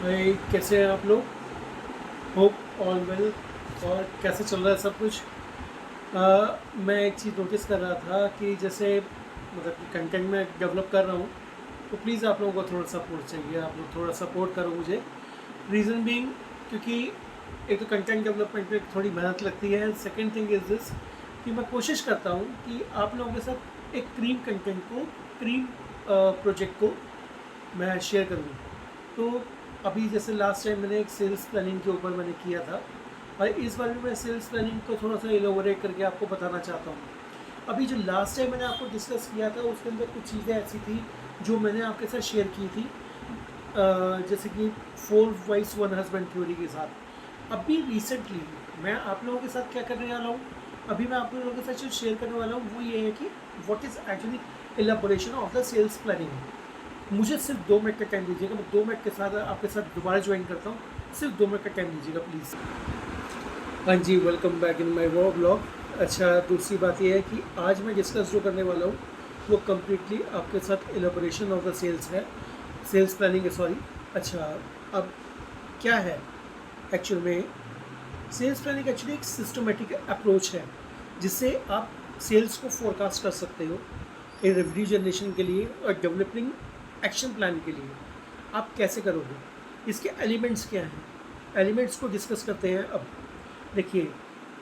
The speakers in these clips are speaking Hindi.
भाई कैसे हैं आप लोग। Hope all well. और कैसे चल रहा है सब कुछ। मैं एक चीज़ नोटिस कर रहा था कि जैसे मतलब कि कंटेंट में डेवलप कर रहा हूँ, तो प्लीज़ आप लोगों को थोड़ा सपोर्ट चाहिए। आप लोग थोड़ा सपोर्ट करो मुझे। रीज़न बीइंग, क्योंकि एक तो कंटेंट डेवलपमेंट में थोड़ी मेहनत लगती है। सेकेंड थिंग इज़ दिस कि मैं कोशिश करता हूँ कि आप लोगों के साथ एक क्रीम कंटेंट को, क्रीम प्रोजेक्ट को मैं शेयर करूँ। तो अभी जैसे लास्ट टाइम मैंने एक सेल्स प्लानिंग के ऊपर मैंने किया था, और इस बार भी मैं सेल्स प्लानिंग को थोड़ा सा इलोबोरेट करके आपको बताना चाहता हूँ। अभी जो लास्ट टाइम मैंने आपको डिस्कस किया था उसके अंदर कुछ चीज़ें ऐसी थी जो मैंने आपके साथ शेयर की थी, जैसे कि 4 वाइफ्स 1 हस्बैंड थ्योरी के साथ। अभी रिसेंटली मैं आप लोगों के साथ क्या करने वाला हूँ, अभी मैं आप लोगों के साथ जो शेयर करने वाला हूँ वो ये है कि what is actually elaboration of the sales planning. मुझे सिर्फ 2 मिनट का टाइम दीजिएगा, मैं 2 मिनट के साथ आपके साथ दोबारा ज्वाइन करता हूँ। सिर्फ 2 मिनट का टाइम दीजिएगा प्लीज़। हाँ जी, वेलकम बैक इन माय वो ब्लॉग। अच्छा, दूसरी बात यह है कि आज मैं डिस्कस जो करने वाला हूँ वो कम्प्लीटली आपके साथ एलाबोरेशन ऑफ द सेल्स है, सेल्स प्लानिंग है, सॉरी। अच्छा, अब क्या है एक्चुअल में, सेल्स प्लानिंग एक्चुअली एक सिस्टमेटिक अप्रोच है जिससे आप सेल्स को फोरकास्ट कर सकते हो एक रेवेन्यू जनरेशन के लिए और डेवलपिंग एक्शन प्लान के लिए। आप कैसे करोगे, इसके एलिमेंट्स क्या हैं, एलिमेंट्स को डिस्कस करते हैं। अब देखिए,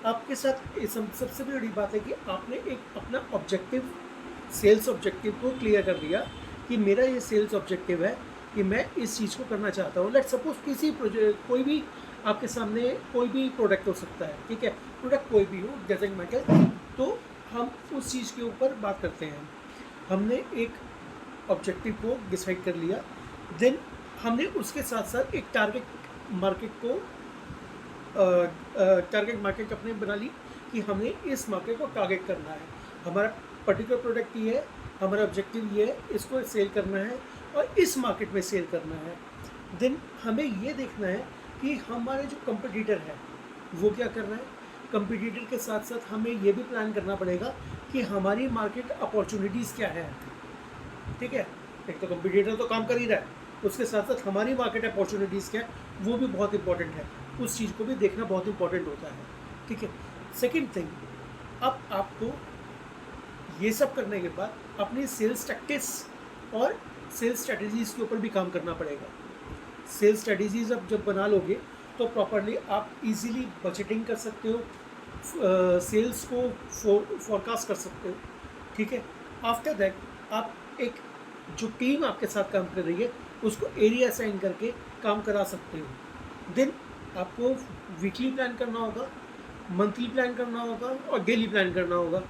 आपके साथ सबसे बड़ी बात है कि आपने एक अपना ऑब्जेक्टिव, सेल्स ऑब्जेक्टिव को क्लियर कर दिया कि मेरा ये सेल्स ऑब्जेक्टिव है कि मैं इस चीज़ को करना चाहता हूँ। लेट सपोज किसी प्रोजेक्ट, कोई भी आपके सामने कोई भी प्रोडक्ट हो सकता है, ठीक है, प्रोडक्ट कोई भी हो, डजेंट मैटर। तो हम उस चीज़ के ऊपर बात करते हैं। हमने एक ऑब्जेक्टिव को डिसाइड कर लिया, देन हमने उसके साथ साथ एक टारगेट मार्केट को, टारगेट मार्केट अपने बना ली कि हमें इस मार्केट को टारगेट करना है। हमारा पर्टिकुलर प्रोडक्ट ये है, हमारा ऑब्जेक्टिव ये है, इसको सेल करना है और इस मार्केट में सेल करना है। देन हमें ये देखना है कि हमारे जो कंपटीटर है वो क्या कर रहा है। कंपटीटर के साथ साथ हमें ये भी प्लान करना पड़ेगा कि हमारी मार्केट अपॉर्चुनिटीज़ क्या है, ठीक है। एक तो कंपटीटर तो काम कर ही रहा है, उसके साथ साथ हमारी मार्केट अपॉर्चुनिटीज़ क्या है वो भी बहुत इंपॉर्टेंट है। उस चीज़ को भी देखना बहुत इंपॉर्टेंट होता है, ठीक है। सेकेंड थिंग, अब आपको ये सब करने के बाद अपनी सेल्स टैक्टिक्स और सेल्स स्ट्रेटजीज़ के ऊपर भी काम करना पड़ेगा। सेल्स स्ट्रेटजीज़ अब जब बना लोगे तो प्रॉपरली आप इजीली बजटिंग कर सकते हो, सेल्स को फोरकास्ट कर सकते हो, ठीक है। आफ्टर दैट आप एक जो टीम आपके साथ काम कर रही है उसको एरिया असाइन करके काम करा सकते हो। देन आपको वीकली प्लान करना होगा, मंथली प्लान करना होगा और डेली प्लान करना होगा।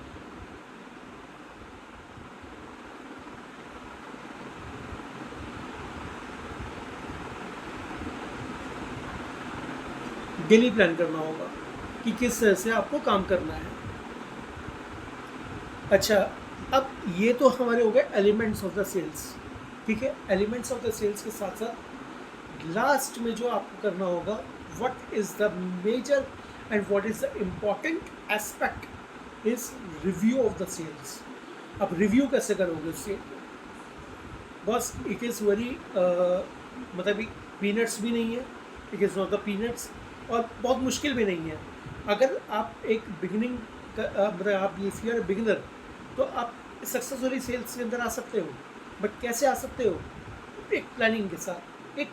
डेली प्लान करना होगा कि किस तरह से आपको काम करना है। अच्छा, अब ये तो हमारे हो गए एलिमेंट्स ऑफ द सेल्स, ठीक है। एलिमेंट्स ऑफ द सेल्स के साथ साथ लास्ट में जो आपको करना होगा, what is the major and what is the important aspect is review of the sales. अब रिव्यू कैसे करोगे उससे, बस इट इज़ वेरी, मतलब पीनट्स भी नहीं है, it is not the peanuts, और बहुत मुश्किल भी नहीं है। अगर आप एक बिगिनिंग, मतलब आप इफ़ यू आर बिगिनर तो आप सक्सेसफुली सेल्स के अंदर आ सकते हो। बट कैसे आ सकते हो, एक प्लानिंग के साथ, एक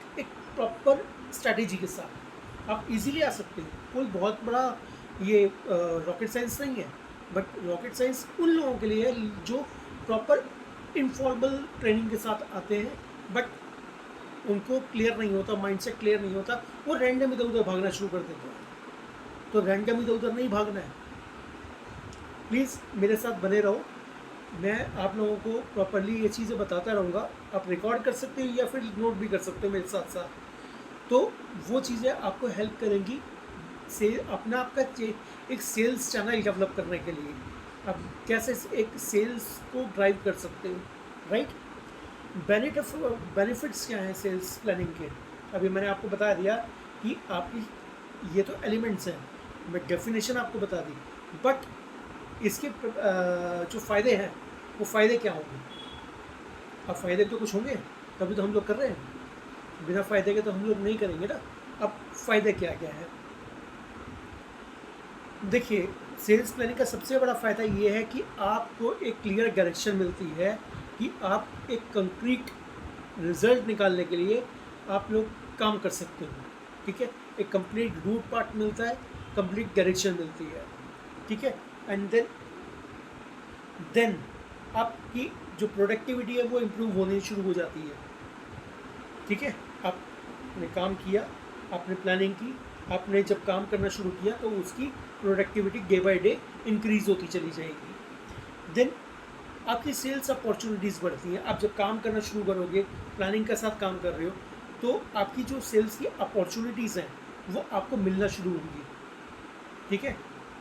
प्रॉपर स्ट्रैटेजी के साथ आप इजीली आ सकते हो। कोई बहुत बड़ा ये रॉकेट साइंस नहीं है, बट रॉकेट साइंस उन लोगों के लिए है जो प्रॉपर इनफॉर्मल ट्रेनिंग के साथ आते हैं, बट उनको क्लियर नहीं होता, माइंडसेट क्लियर नहीं होता, वो रैंडम इधर उधर भागना शुरू कर देते हैं। तो रैंडम इधर उधर नहीं भागना है, प्लीज़ मेरे साथ बने रहो। मैं आप लोगों को प्रॉपरली ये चीज़ें बताता रहूँगा। आप रिकॉर्ड कर सकते हो या फिर नोट भी कर सकते हो मेरे साथ साथ, तो वो चीज़ें आपको हेल्प करेंगी से अपना आपका एक सेल्स चैनल डेवलप करने के लिए। अब कैसे एक सेल्स को ड्राइव कर सकते हो, राइट। बेनिफिट्स क्या हैं सेल्स प्लानिंग के, अभी मैंने आपको बता दिया कि आपकी ये तो एलिमेंट्स हैं, मैं डेफिनेशन आपको बता दी। बट इसके जो फ़ायदे हैं वो फ़ायदे क्या होंगे। अब फ़ायदे तो कुछ होंगे, तभी तो हम लोग कर रहे हैं। बिना फ़ायदे के तो हम लोग नहीं करेंगे ना। अब फ़ायदा क्या क्या है? देखिए, सेल्स प्लानिंग का सबसे बड़ा फ़ायदा ये है कि आपको एक क्लियर डायरेक्शन मिलती है कि आप एक कंक्रीट रिज़ल्ट निकालने के लिए आप लोग काम कर सकते हो, ठीक है? एक कंप्लीट रूट पाथ मिलता है, कंप्लीट डायरेक्शन मिलती है, ठीक है? एंड देन आपकी जो प्रोडक्टिविटी है वो इम्प्रूव होनी शुरू हो जाती है, ठीक है? आपने काम किया, आपने प्लानिंग की, आपने जब काम करना शुरू किया तो उसकी productivity day by day increase होती चली जाएगी। देन आपकी सेल्स अपॉर्चुनिटीज़ बढ़ती हैं। आप जब काम करना शुरू करोगे, प्लानिंग के साथ काम कर रहे हो, तो आपकी जो सेल्स की अपॉर्चुनिटीज़ हैं, वो आपको मिलना शुरू होंगी, ठीक है?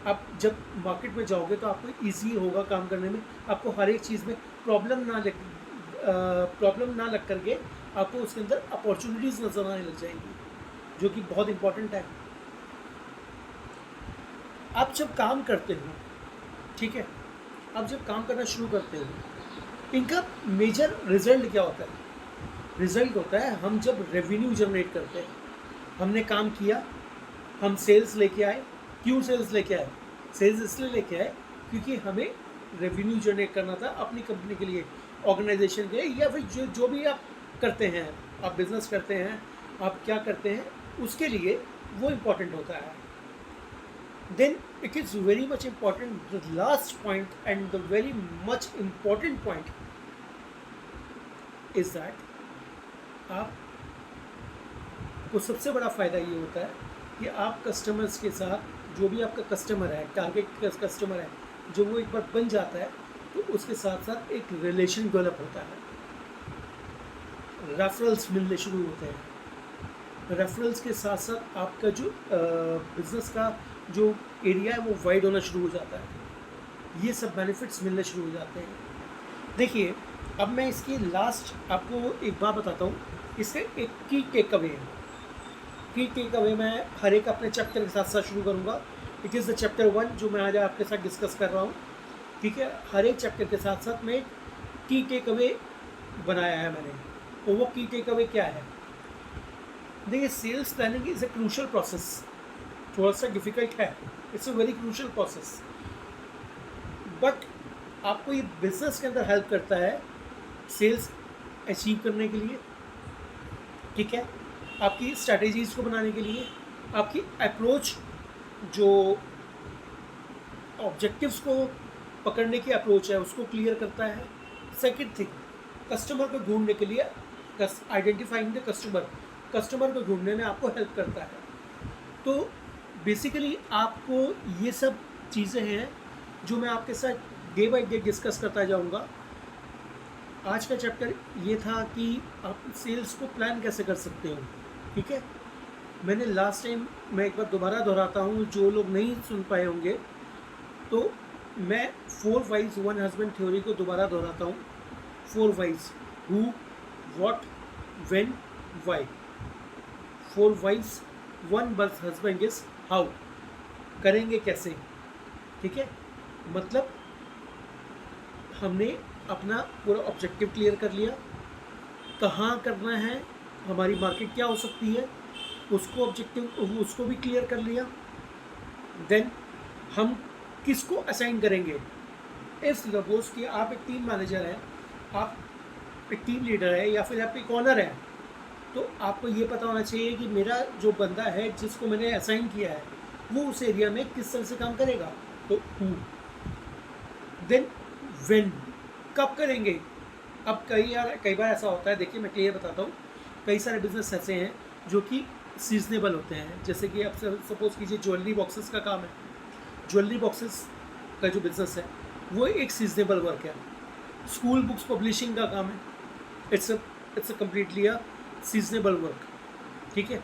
आप जब मार्केट में जाओगे तो आपको ईज़ी होगा काम करने में, आपको हर एक चीज़ में प्रॉब्लम ना लग करके आपको उसके अंदर अपॉर्चुनिटीज़ नज़र आने लग जाएंगी, जो कि बहुत इम्पॉर्टेंट है। आप जब काम करते हो, ठीक है? आप जब काम करना शुरू करते हो, इनका मेजर रिज़ल्ट क्या होता है? रिज़ल्ट होता है हम जब रेवेन्यू जनरेट करते हैं। हमने काम किया, हम सेल्स लेके आए। क्यों सेल्स लेके आए? सेल्स इसलिए लेके आए क्योंकि हमें रेवेन्यू जनरेट करना था अपनी कंपनी के लिए, ऑर्गेनाइजेशन के लिए, या फिर जो जो भी आप करते हैं, आप बिज़नेस करते हैं, आप क्या करते हैं, उसके लिए वो इम्पोर्टेंट होता है। Then it is very much important, the last point and the very much important point is that आपको सबसे बड़ा फ़ायदा ये होता है कि आप कस्टमर्स के साथ, जो भी आपका कस्टमर है, टारगेट कस्टमर है, जब वो एक बार बन जाता है तो उसके साथ साथ एक रिलेशन डेवलप होता है, रेफरल्स मिलने शुरू होते हैं। रेफरल्स के साथ साथ आपका जो बिज़नेस का जो एरिया है वो वाइड होना शुरू हो जाता है। ये सब बेनिफिट्स मिलने शुरू हो जाते हैं। देखिए, अब मैं इसकी लास्ट आपको एक बात बताता हूँ, इससे एक की टेक अवे है। की टेक अवे मैं हर एक अपने चैप्टर के साथ साथ शुरू करूँगा। इट इज़ द चैप्टर 1 जो मैं आज आपके साथ डिस्कस कर रहा हूँ, ठीक है? हर एक चैप्टर के साथ साथ में की टेक अवे बनाया है मैंने। तो वो की टेक अवे क्या है? देखिए, sales planning is a crucial process. थोड़ा सा डिफ़िकल्ट है, it's a very crucial process, but आपको ये बिज़नेस के अंदर हेल्प करता है सेल्स अचीव करने के लिए, ठीक है? आपकी स्ट्रैटेजीज़ को बनाने के लिए, आपकी अप्रोच, जो ऑब्जेक्टिव्स को पकड़ने की अप्रोच है उसको क्लियर करता है। सेकंड थिंग, कस्टमर को ढूंढने के लिए, आइडेंटिफाइंग द कस्टमर को ढूंढने में आपको हेल्प करता है। तो बेसिकली आपको ये सब चीज़ें हैं जो मैं आपके साथ डे बाय डे डिस्कस करता जाऊंगा। आज का चैप्टर ये था कि आप सेल्स को प्लान कैसे कर सकते हो, ठीक है? मैंने लास्ट टाइम, मैं एक बार दोबारा दोहराता हूँ, जो लोग नहीं सुन पाए होंगे, तो मैं 4 वाइज 1 हस्बैंड थ्योरी को दोबारा दोहराता हूँ। 4 wise, who, what, when, why. 4 wise 1 birth husband is how, करेंगे कैसे, ठीक है? मतलब हमने अपना पूरा ऑब्जेक्टिव क्लियर कर लिया, कहाँ करना है, हमारी मार्केट क्या हो सकती है, उसको ऑब्जेक्टिव उसको भी क्लियर कर लिया। देन हम किसको असाइन करेंगे। इफ़ सपोज कि आप एक टीम मैनेजर हैं, आप एक टीम लीडर है, या फिर आप एक ऑनर हैं, तो आपको ये पता होना चाहिए कि मेरा जो बंदा है जिसको मैंने असाइन किया है वो उस एरिया में किस तरह से काम करेगा। तो हु, देन व्हेन, कब करेंगे। अब कई बार ऐसा होता है, देखिए मैं क्लियर बताता हूँ, कई सारे बिजनेस ऐसे हैं जो कि सीजनेबल होते हैं। जैसे कि आप सपोज कीजिए ज्वेलरी बॉक्सेस का काम है, ज्वेलरी बॉक्सेस का जो बिज़नेस है वो एक सीजनेबल वर्क है। स्कूल बुक्स पब्लिशिंग का काम है, it's a completely a seasonable work, ठीक है?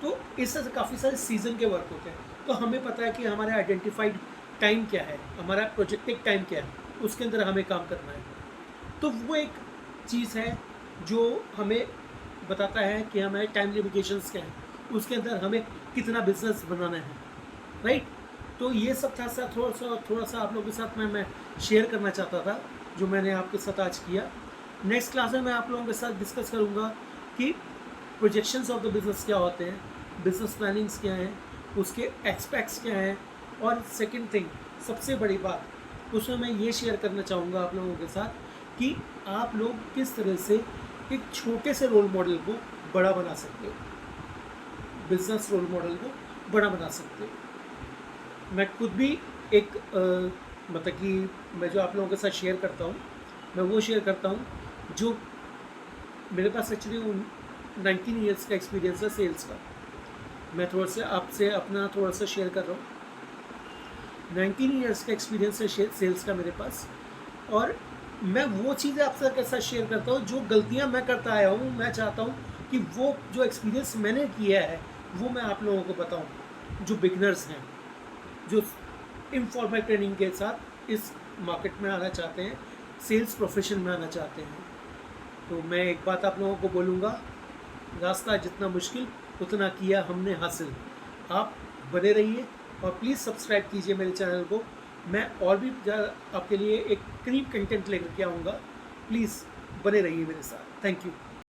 तो इस तरह से काफ़ी सारे सीज़न के वर्क होते हैं। तो हमें पता है कि हमारा आइडेंटिफाइड टाइम क्या है, हमारा प्रोजेक्टेड टाइम क्या है, उसके अंदर हमें काम करना है। तो वो एक चीज़ है जो हमें बताता है कि हमारे टाइम लिमिटेशंस क्या हैं, उसके अंदर हमें कितना बिजनेस बनाना है, राइट? तो ये सब था सर, थोड़ा सा आप लोगों के साथ मैं शेयर करना चाहता था, जो मैंने आपके साथ आज किया। नेक्स्ट क्लास में मैं आप लोगों के साथ डिस्कस करूँगा कि प्रोजेक्शंस ऑफ द बिज़नेस क्या होते हैं, बिज़नेस प्लानिंग्स क्या हैं, उसके एस्पेक्ट्स क्या हैं, और सेकंड थिंग, सबसे बड़ी बात उसमें मैं ये शेयर करना चाहूँगा आप लोगों के साथ कि आप लोग किस तरह से एक छोटे से रोल मॉडल को बड़ा बना सकते हो, बिज़नेस रोल मॉडल को बड़ा बना सकते हो। मैं खुद भी एक मतलब कि मैं जो आप लोगों के साथ शेयर करता हूँ, मैं वो शेयर करता हूँ जो मेरे पास एक्चुअली 19 ईयर्स का एक्सपीरियंस है सेल्स का। मैं थोड़ा सा आपसे अपना थोड़ा सा शेयर कर रहा हूँ। 19 ईयर्स का एक्सपीरियंस है सेल्स का मेरे पास, और मैं वो चीज़ें आपके साथ शेयर करता हूँ जो गलतियाँ मैं करता आया हूँ। मैं चाहता हूँ कि वो जो एक्सपीरियंस मैंने किया है वो मैं आप लोगों को बताऊँ, जो बिगनर्स हैं, जो इनफॉर्मल ट्रेनिंग के साथ इस मार्केट में आना चाहते हैं, सेल्स प्रोफेशन में आना चाहते हैं। तो मैं एक बात आप लोगों को बोलूँगा, रास्ता जितना मुश्किल उतना किया हमने हासिल। आप बने रहिए और प्लीज़ सब्सक्राइब कीजिए मेरे चैनल को। मैं और भी ज़्यादा आपके लिए एक करीब कंटेंट लेकर के आऊँगा। प्लीज़ बने रहिए मेरे साथ। Thank you.